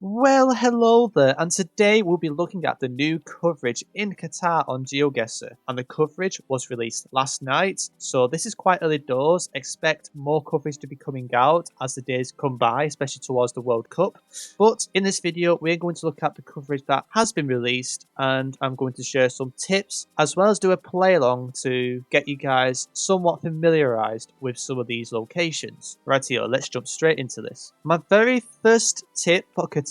Well, hello there, and today we'll be looking at the new coverage in Qatar on GeoGuessr. And the coverage was released last night, so this is quite early doors. Expect more coverage to be coming out as the days come by, especially towards the World Cup. But in this video, we're going to look at the coverage that has been released, and I'm going to share some tips as well as do a play along to get you guys somewhat familiarized with some of these locations. Right here, let's jump straight into this. My very first tip for Qatar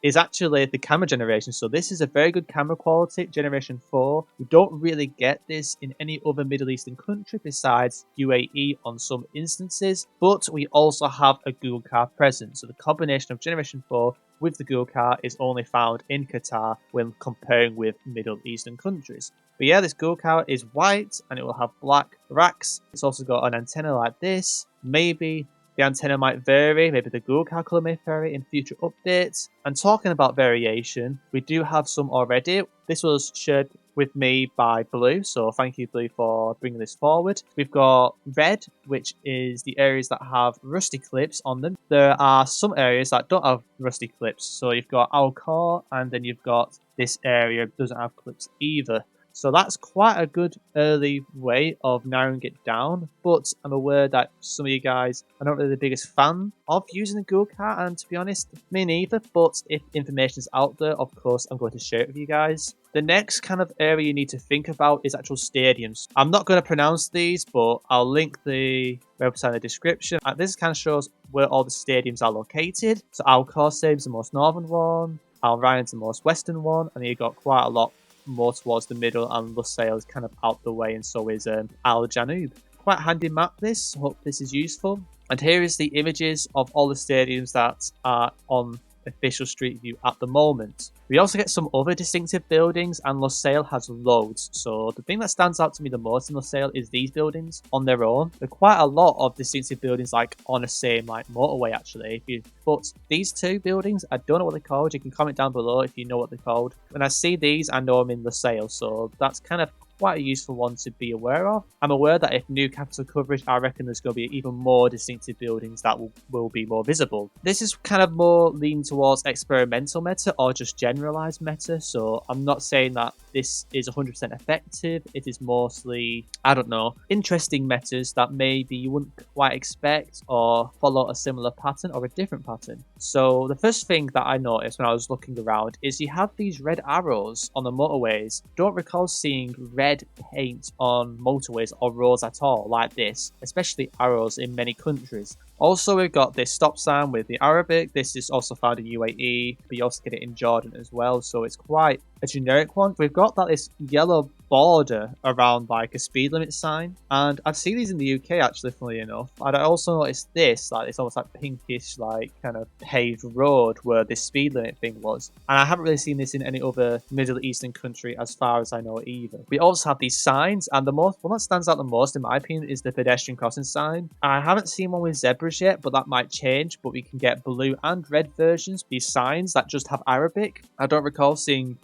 is actually the camera generation. So this is a very good camera quality, generation 4. You don't really get this in any other Middle Eastern country besides UAE on some instances, but we also have a Google car present. So the combination of generation 4 with the Google car is only found in Qatar when comparing with Middle Eastern countries. But yeah, this Google car is white and it will have black racks. It's also got an antenna like this. Maybe the antenna might vary, maybe the Google car color may vary in future updates. And talking about variation, we do have some already. This was shared with me by Blue, so thank you Blue for bringing this forward. We've got red, which is the areas that have rusty clips on them. There are some areas that don't have rusty clips, so you've got our core and then you've got this area that doesn't have clips either. So that's quite a good early way of narrowing it down, but I'm aware that some of you guys are not really the biggest fan of using the Google car, and to be honest, me neither, but if information is out there, of course, I'm going to share it with you guys. The next kind of area you need to think about is actual stadiums. I'm not going to pronounce these, but I'll link the website in the description. This kind of shows where all the stadiums are located. So Al Khor Stadium is the most northern one, Al Ryan's the most western one, and then you've got quite a lot more towards the middle, and Lusail is kind of out the way, and so is Al Janoub. Quite handy map this, hope this is useful. And here is the images of all the stadiums that are on official Street View at the moment. We also get some other distinctive buildings, and Lusail has loads. So the thing that stands out to me the most in Lusail is these buildings on their own. There are quite a lot of distinctive buildings like on the same like motorway actually. But these two buildings, I don't know what they're called. You can comment down below if you know what they're called. When I see these, I know I'm in Lusail, so that's kind of quite a useful one to be aware of. I'm aware that if new capital coverage, I reckon there's going to be even more distinctive buildings that will be more visible. This is kind of more leaning towards experimental meta or just generalized meta, so I'm not saying that this is 100% effective. It is mostly, I don't know, interesting metas that maybe you wouldn't quite expect or follow a similar pattern or a different pattern. So the first thing that I noticed when I was looking around is you have these red arrows on the motorways. Don't recall seeing red paint on motorways or roads at all like this, especially arrows in many countries. Also, we've got this stop sign with the Arabic. This is also found in UAE, but you also get it in Jordan as well, so it's quite a generic one. We've got this yellow border around like a speed limit sign, and I've seen these in the UK actually, funnily enough. And I also noticed this, like it's almost like pinkish, like kind of paved road where this speed limit thing was. And I haven't really seen this in any other Middle Eastern country as far as I know either. We also have these signs, and the one that stands out the most in my opinion is the pedestrian crossing sign. I haven't seen one with zebras yet, but that might change. But we can get blue and red versions, these signs that just have Arabic. I don't recall seeing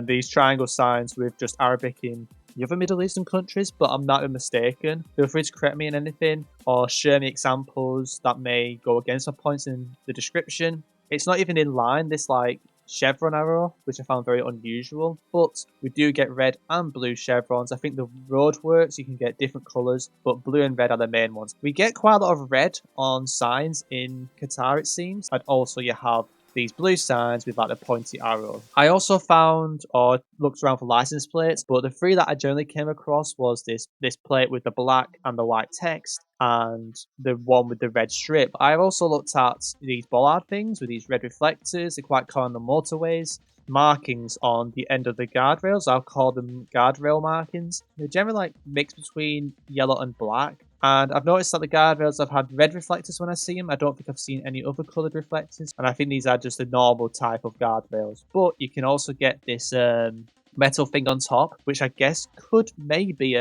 these triangle signs with just Arabic in the other Middle Eastern countries, but I'm not mistaken. Feel free to correct me on anything or share me examples that may go against my points in the description. It's not even in line, this like chevron arrow, which I found very unusual, but we do get red and blue chevrons. I think the road works, you can get different colours, but blue and red are the main ones. We get quite a lot of red on signs in Qatar, it seems, and also you have these blue signs with like the pointy arrow. I also found or looked around for license plates, but the three that I generally came across was this plate with the black and the white text and the one with the red strip. I've also looked at these bollard things with these red reflectors. They're quite common on the motorways. Markings on the end of the guardrails, I'll call them guardrail markings. They're generally like mixed between yellow and black. And I've noticed that the guardrails have had red reflectors when I see them. I don't think I've seen any other coloured reflectors. And I think these are just the normal type of guardrails. But you can also get this metal thing on top, which I guess could maybe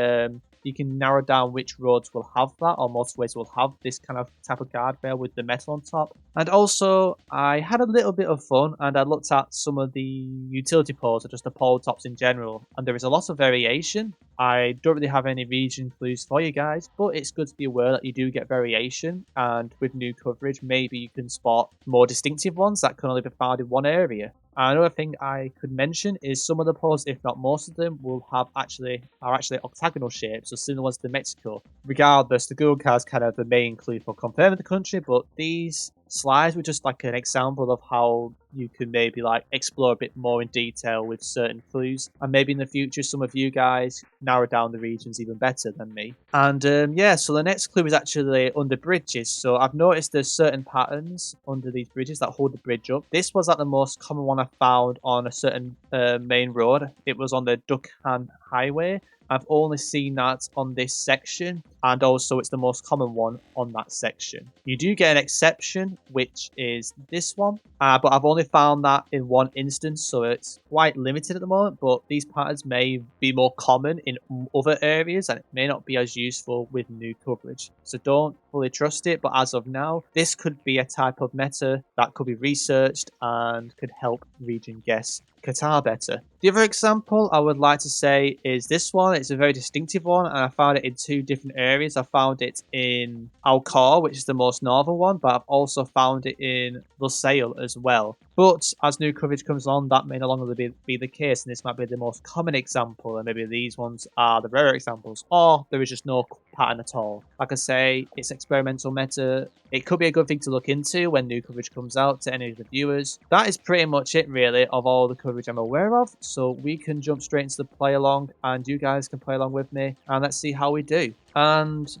you can narrow down which roads will have that, or motorways will have this kind of type of guardrail with the metal on top. And also, I had a little bit of fun and I looked at some of the utility poles, or just the pole tops in general, and there is a lot of variation. I don't really have any region clues for you guys, but it's good to be aware that you do get variation, and with new coverage, maybe you can spot more distinctive ones that can only be found in one area. Another thing I could mention is some of the poles, if not most of them, will have actually octagonal shapes, so similar ones to Mexico. Regardless, the Google card is kind of the main clue for confirming the country, but these slides were just like an example of how you can maybe like explore a bit more in detail with certain clues, and maybe in the future some of you guys narrow down the regions even better than me. And yeah, so the next clue is actually under bridges. So I've noticed there's certain patterns under these bridges that hold the bridge up. This was like the most common one I found on a certain main road. It was on the Dukhan Highway. I've only seen that on this section, and also it's the most common one on that section. You do get an exception, which is this one, but I've only found that in one instance, so it's quite limited at the moment, but these patterns may be more common in other areas, and it may not be as useful with new coverage. So don't fully trust it, but as of now, this could be a type of meta that could be researched and could help region guess Qatar better. The other example I would like to say is this one. It's a very distinctive one, and I found it in two different areas. I found it in Al Khor, which is the most northern one, but I've also found it in Lusail as well. But as new coverage comes on, that may no longer be the case, and this might be the most common example, and maybe these ones are the rare examples, or there is just no pattern at all. Like I say, it's experimental meta. It could be a good thing to look into when new coverage comes out to any of the viewers. That is pretty much it really of all the coverage I'm aware of, so we can jump straight into the play along, and you guys can play along with me, and let's see how we do. And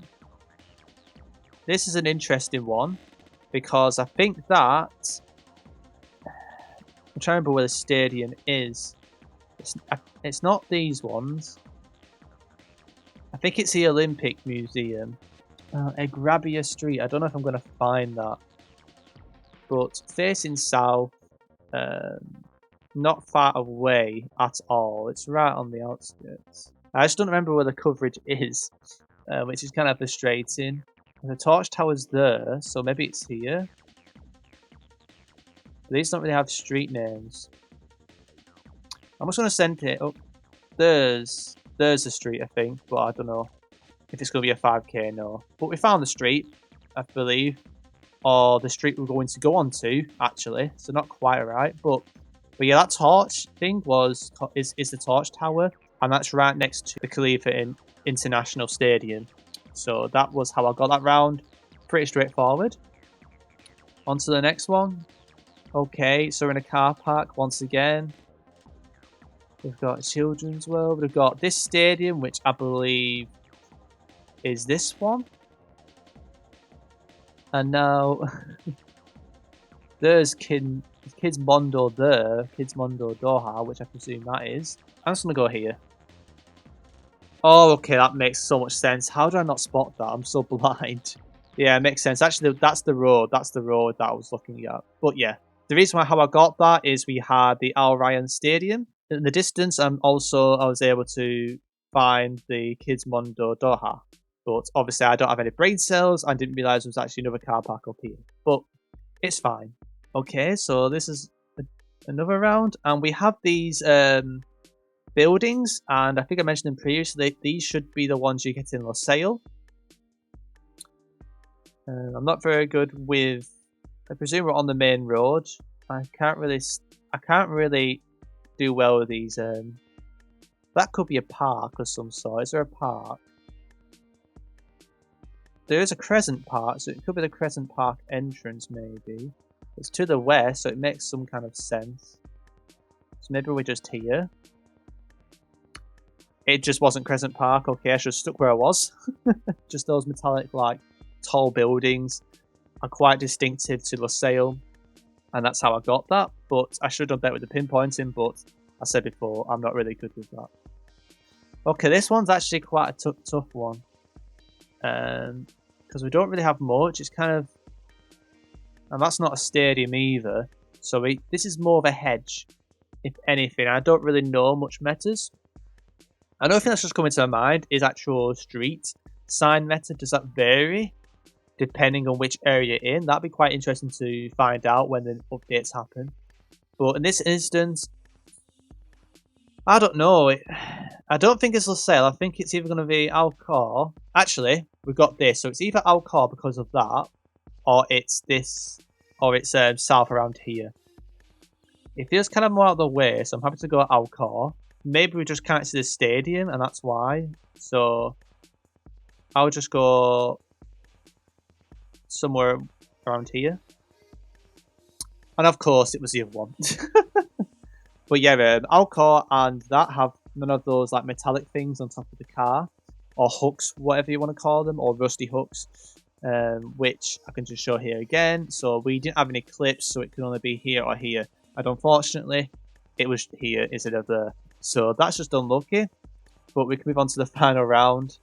this is an interesting one, because I think that I'm trying to remember where the stadium is. It's not these ones. I think it's the Olympic Museum. Agrabia Street. I don't know if I'm going to find that. But facing south, not far away at all. It's right on the outskirts. I just don't remember where the coverage is, which is kind of frustrating. The torch tower's there, so maybe it's here. These don't really have street names. I'm just going to send it up. There's the street, I think, but I don't know if it's going to be a 5k, no. But we found the street, I believe, or the street we're going to go on to, actually, so not quite right. But yeah, that torch thing is the torch tower, and that's right next to the Khalifa International Stadium. So that was how I got that round. Pretty straightforward. On to the next one. Okay, so we're in a car park once again. We've got Children's World. We've got this stadium, which I believe is this one. And now there's Kids Mondo there. Kids Mondo Doha, which I presume that is. I'm just going to go here. Oh, okay, that makes so much sense. How did I not spot that? I'm so blind. Yeah, it makes sense. Actually, that's the road. That's the road that I was looking at. But yeah, the reason why how I got that is we had the Al Ryan Stadium in the distance, and also I was able to find the Kids Mondo Doha. But obviously, I don't have any brain cells. I didn't realize there was actually another car park up here. But it's fine. Okay, so this is another round, and we have these buildings, and I think I mentioned them previously. These should be the ones you get in Lusail. I'm not very good with. I presume we're on the main road. I can't really do well with these. That could be a park of some sort. Is there a park? There is a Crescent Park, so it could be the Crescent Park entrance, maybe. It's to the west, so it makes some kind of sense. So maybe we're just here. It just wasn't Crescent Park. Okay, I should have stuck where I was. Just those metallic, like, tall buildings are quite distinctive to Lusail, and that's how I got that. But I should have done better with the pinpointing, but I said before, I'm not really good with that. Okay, this one's actually quite a tough one. Because we don't really have much. It's kind of... And that's not a stadium either. So this is more of a hedge, if anything. I don't really know much metas. Another thing that's just coming to my mind is actual street sign method. Does that vary depending on which area you're in? That'd be quite interesting to find out when the updates happen. But in this instance, I don't know. I don't think it's LaSalle. I think it's either going to be Alcor. Actually, we've got this. So it's either Alcor because of that, or it's this, or it's south around here. It feels kind of more out of the way, so I'm happy to go Alcor. Maybe we just can't see the stadium, and that's why. So I'll just go somewhere around here. And of course, it was the other one. But yeah, Alcor and that have none of those like metallic things on top of the car, or hooks, whatever you want to call them, or rusty hooks, which I can just show here again. So we didn't have any clips, so it could only be here or here. And unfortunately, it was here instead of there. So that's just unlucky. But we can move on to the final round.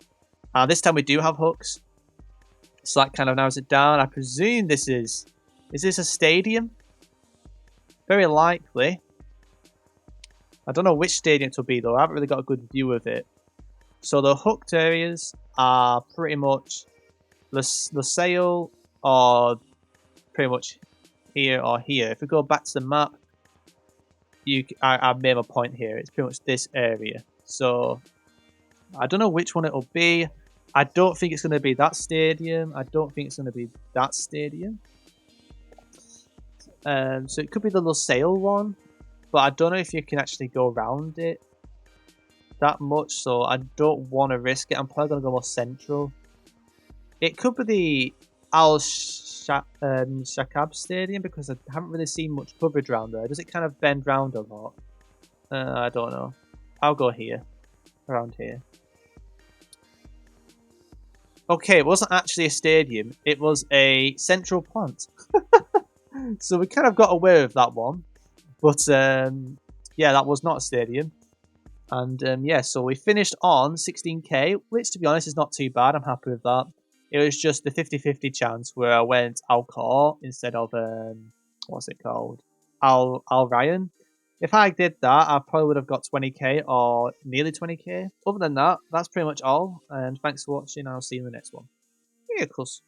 And this time we do have hooks. So that kind of narrows it down. I presume this is... Is this a stadium? Very likely. I don't know which stadium it will be though. I haven't really got a good view of it. So the hooked areas are pretty much LaSalle or pretty much here or here. If we go back to the map, I made a point here. It's pretty much this area. So I don't know which one it'll be. I don't think it's going to be that stadium. I don't think it's going to be that stadium. So it could be the LaSalle one, but I don't know if you can actually go around it that much. So I don't want to risk it. I'm probably going to go more central. It could be the Al Shakab Stadium because I haven't really seen much coverage around there. Does it kind of bend round a lot? I don't know. I'll go here. Around here. Okay, it wasn't actually a stadium. It was a central plant. So we kind of got away with that one. But yeah, that was not a stadium. And yeah, so we finished on 16k, which to be honest is not too bad. I'm happy with that. It was just the 50-50 chance where I went Alcor instead of what's it called? Al Ryan. If I did that, I probably would have got 20k or nearly 20k. Other than that, that's pretty much all. And thanks for watching. I'll see you in the next one. Yeah, of course.